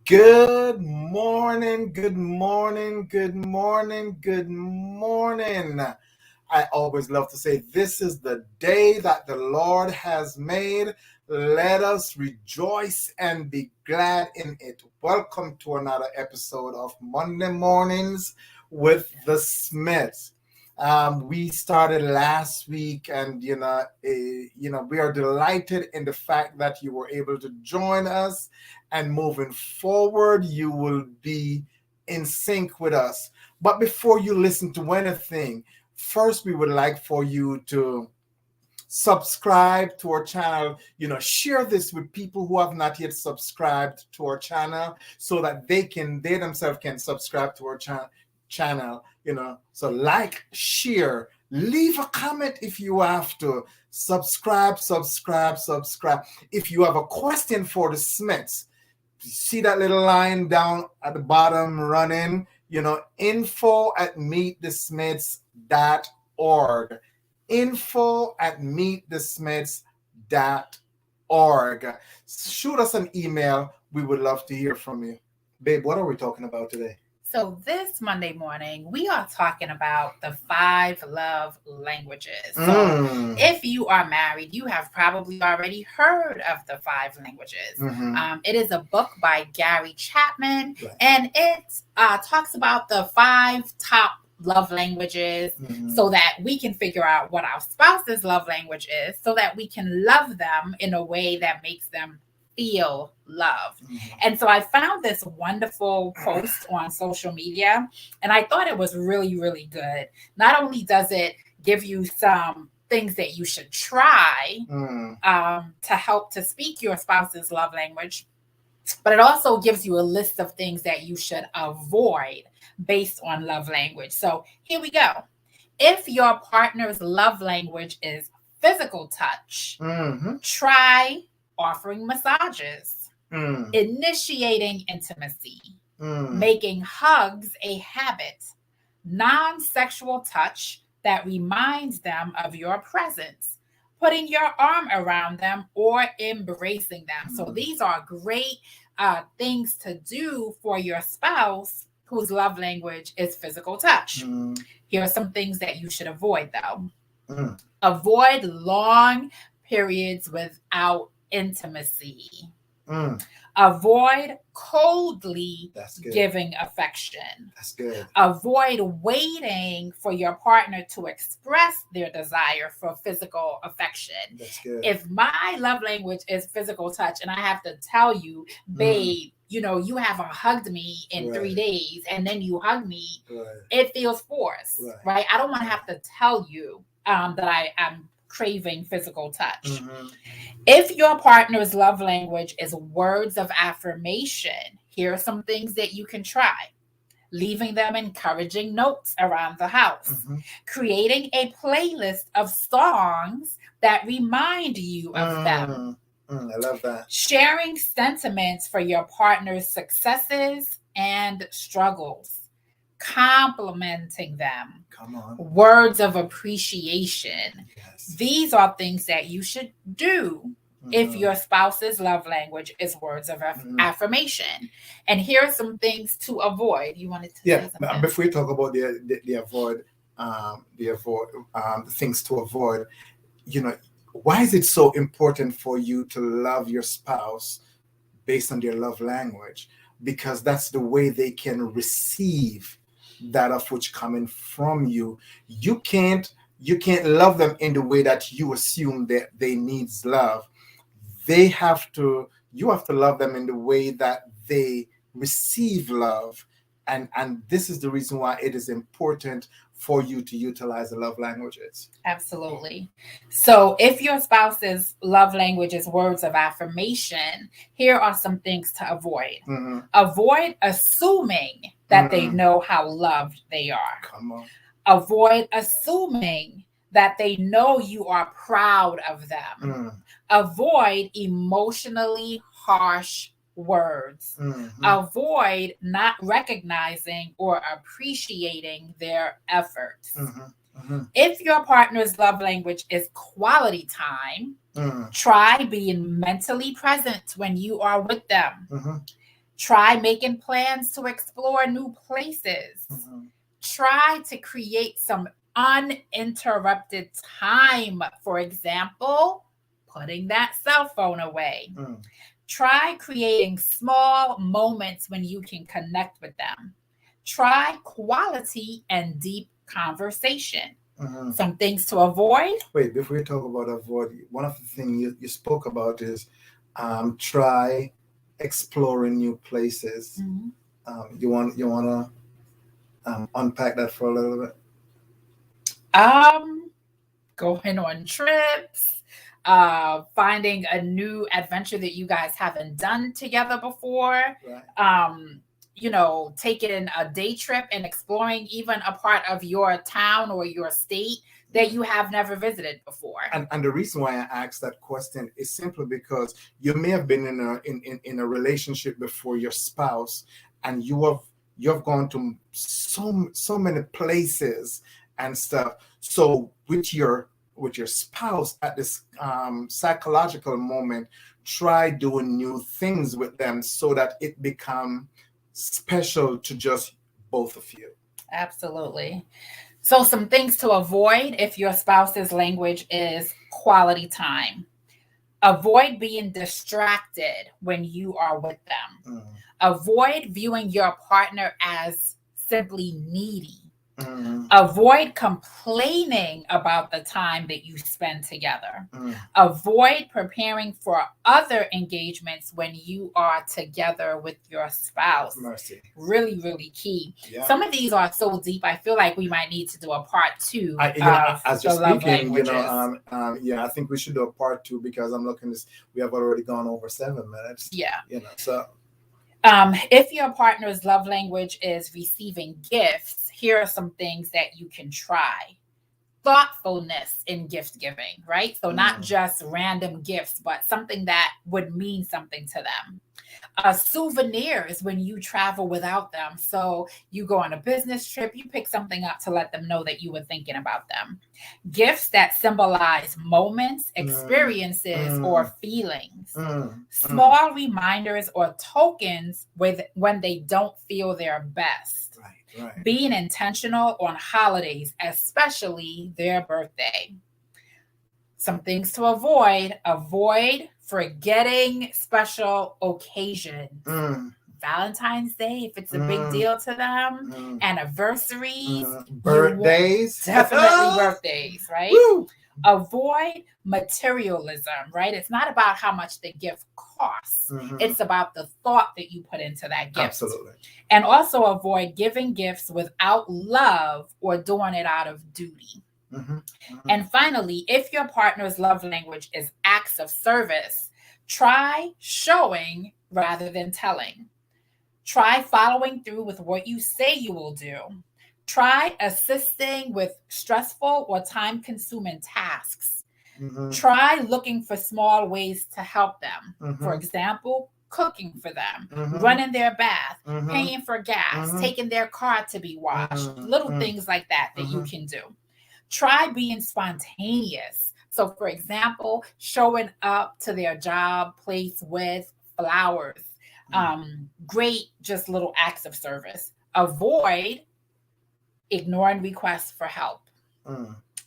Good morning, good morning, good morning, good morning. I always love to say, this is the day that the Lord has made. Let us rejoice and be glad in it. Welcome to another episode of Monday Mornings with the Smiths. We started last week, and we are delighted in the fact that you were able to join us. And moving forward, you will be in sync with us. But before you listen to anything, first we would like for you to subscribe to our channel. Share this with people who have not yet subscribed to our channel, so that they themselves can subscribe to our channel. So like, share, leave a comment if you have to. Subscribe. If you have a question for the Smiths, see that little line down at the bottom running, info@meetthesmiths.org. info@meetthesmiths.org. Shoot us an email. We would love to hear from you. Babe, what are we talking about today? So this Monday morning, we are talking about the 5 love languages. So if you are married, you have probably already heard of the 5 languages. It is a book by Gary Chapman, right, and it talks about the 5 top love languages, so that we can figure out what our spouse's love language is, so that we can love them in a way that makes them feel love. And so I found this wonderful post on social media, and I thought it was really, really good. Not only does it give you some things that you should try to help to speak your spouse's love language, but it also gives you a list of things that you should avoid based on love language. So here we go. If your partner's love language is physical touch, try offering massages, initiating intimacy, making hugs a habit, non-sexual touch that reminds them of your presence, putting your arm around them, or embracing them. So these are great things to do for your spouse whose love language is physical touch. Here are some things that you should avoid, though. Avoid long periods without intimacy. Avoid coldly giving affection. That's good. Avoid waiting for your partner to express their desire for physical affection. That's good. If my love language is physical touch and I have to tell you, babe, you haven't hugged me in 3 days, and then you hug me, it feels forced, right? I don't want to have to tell you that I am craving physical touch. If your partner's love language is words of affirmation, here are some things that you can try. Leaving them encouraging notes around the house. Creating a playlist of songs that remind you of them. I love that. Sharing sentiments for your partner's successes and struggles. Complimenting them. Come on. Words of appreciation. Yes. These are things that you should do if your spouse's love language is words of affirmation. And here are some things to avoid. You wanted to say something? Before we talk about the things to avoid, why is it so important for you to love your spouse based on their love language? Because that's the way they can receive that of which coming from you. You can't love them in the way that you assume that they needs love. You have to love them in the way that they receive love. And this is the reason why it is important for you to utilize the love languages. Absolutely. So if your spouse's love language is words of affirmation, here are some things to avoid. Avoid assuming that they know how loved they are. Come on. Avoid assuming that they know you are proud of them. Avoid emotionally harsh words. Avoid not recognizing or appreciating their efforts. If your partner's love language is quality time, try being mentally present when you are with them. Try making plans to explore new places. Try to create some uninterrupted time. For example, putting that cell phone away. Try creating small moments when you can connect with them. Try quality and deep conversation. Some things to avoid. Wait, before we talk about avoid, one of the things you spoke about is try exploring new places. You want to unpack that for a little bit? Going on trips, finding a new adventure that you guys haven't done together before. Right. Taking a day trip and exploring even a part of your town or your state that you have never visited before. And the reason why I asked that question is simply because you may have been in a relationship before your spouse, and you have gone to so many places and stuff. So with your spouse at this psychological moment, try doing new things with them so that it become special to just both of you. Absolutely. So some things to avoid if your spouse's language is quality time. Avoid being distracted when you are with them. Avoid viewing your partner as simply needy. Avoid complaining about the time that you spend together. Avoid preparing for other engagements when you are together with your spouse. Mercy. Really, really key. Yeah. Some of these are so deep. I feel like we might need to do a part 2 as you're the love speaking, languages. I think we should do a part 2 because I'm looking this. We have already gone over 7 minutes. Yeah. So. If your partner's love language is receiving gifts, here are some things that you can try. Thoughtfulness in gift giving, right? So not just random gifts, but something that would mean something to them. Souvenirs when you travel without them. So you go on a business trip, you pick something up to let them know that you were thinking about them. Gifts that symbolize moments, experiences, or feelings. Small reminders or tokens when they don't feel their best. Right. Being intentional on holidays, especially their birthday. Some things to avoid. Avoid forgetting special occasions. Valentine's Day, if it's a big deal to them. Anniversaries. Birthdays. Definitely birthdays, right? Woo! Avoid materialism, right? It's not about how much the gift costs. It's about the thought that you put into that gift. Absolutely. And also avoid giving gifts without love or doing it out of duty. And finally, if your partner's love language is acts of service, try showing rather than telling. Try following through with what you say you will do. Try assisting with stressful or time-consuming tasks. Try looking for small ways to help them. For example, cooking for them, running their bath, paying for gas, taking their car to be washed, little things like that you can do. Try being spontaneous. So, for example, showing up to their job place with flowers. Great, just little acts of service. Avoid ignoring requests for help.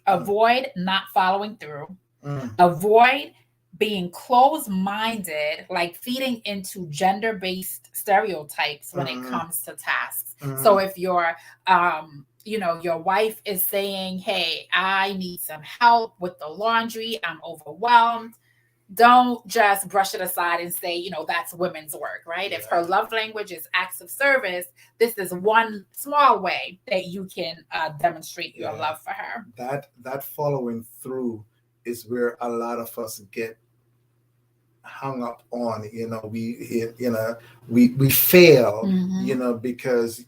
Avoid not following through. Avoid being closed-minded, like feeding into gender-based stereotypes when it comes to tasks. So if your wife is saying, hey, I need some help with the laundry, I'm overwhelmed, don't just brush it aside and say, that's women's work, right? Yeah. If her love language is acts of service, this is one small way that you can demonstrate your love for her. That following through is where a lot of us get hung up on. We fail, because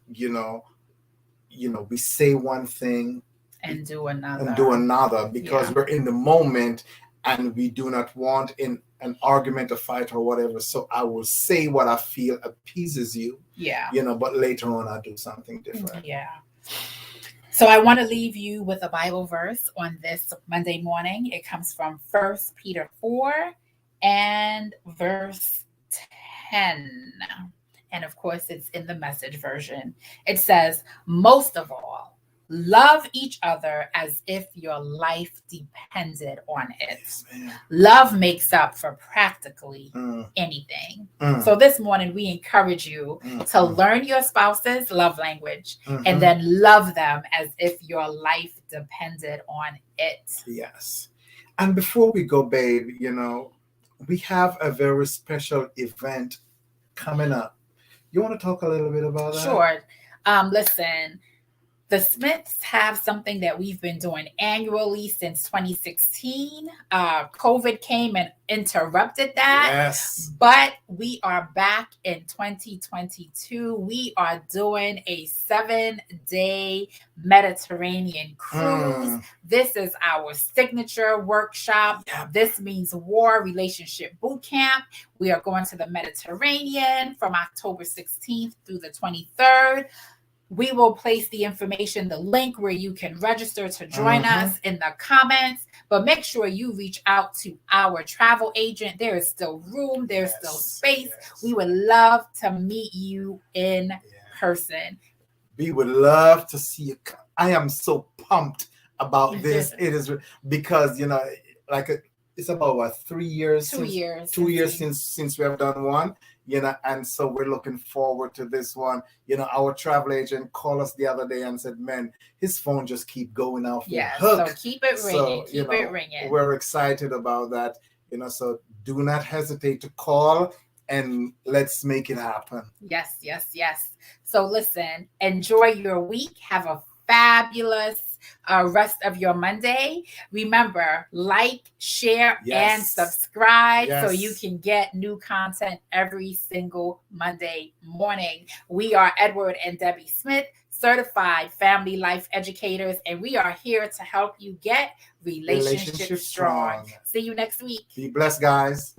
we say one thing and do another because we're in the moment. And we do not want in an argument, a fight, or whatever. So I will say what I feel appeases you. Yeah. But later on, I do something different. Yeah. So I want to leave you with a Bible verse on this Monday morning. It comes from 1 Peter 4 and verse 10. And of course, it's in the Message version. It says, most of all, love each other as if your life depended on it. Amen. Love makes up for practically Mm, anything. mm, So this morning, we encourage you mm, to mm, learn your spouse's love language mhm. and then love them as if your life depended on it. Yes. And before we go, babe, we have a very special event coming up. You want to talk a little bit about that? Sure. Listen, the Smiths have something that we've been doing annually since 2016. COVID came and interrupted that. Yes. But we are back in 2022. We are doing a 7-day Mediterranean cruise. Mm, This is our signature workshop. yeah. This means War Relationship Boot Camp. We are going to the Mediterranean from October 16th through the 23rd. We will place the information, the link where you can register to join us in the comments. But make sure you reach out to our travel agent. There is still room. There's still space. Yes. We would love to meet you in person. We would love to see you. I am so pumped about this. It is because, it's about what, 3 years? 2 years. 2 years since we have done one. And so we're looking forward to this one. Our travel agent called us the other day and said, man, his phone just keep going off the hook. So keep it ringing. Keep it ringing. We're excited about that. So do not hesitate to call and let's make it happen. Yes. So listen, enjoy your week. Have a fabulous rest of your Monday. Remember, like, share, and subscribe so you can get new content every single Monday morning. We are Edward and Debbie Smith, certified family life educators, and we are here to help you get relationship strong. See you next week. Be blessed, guys.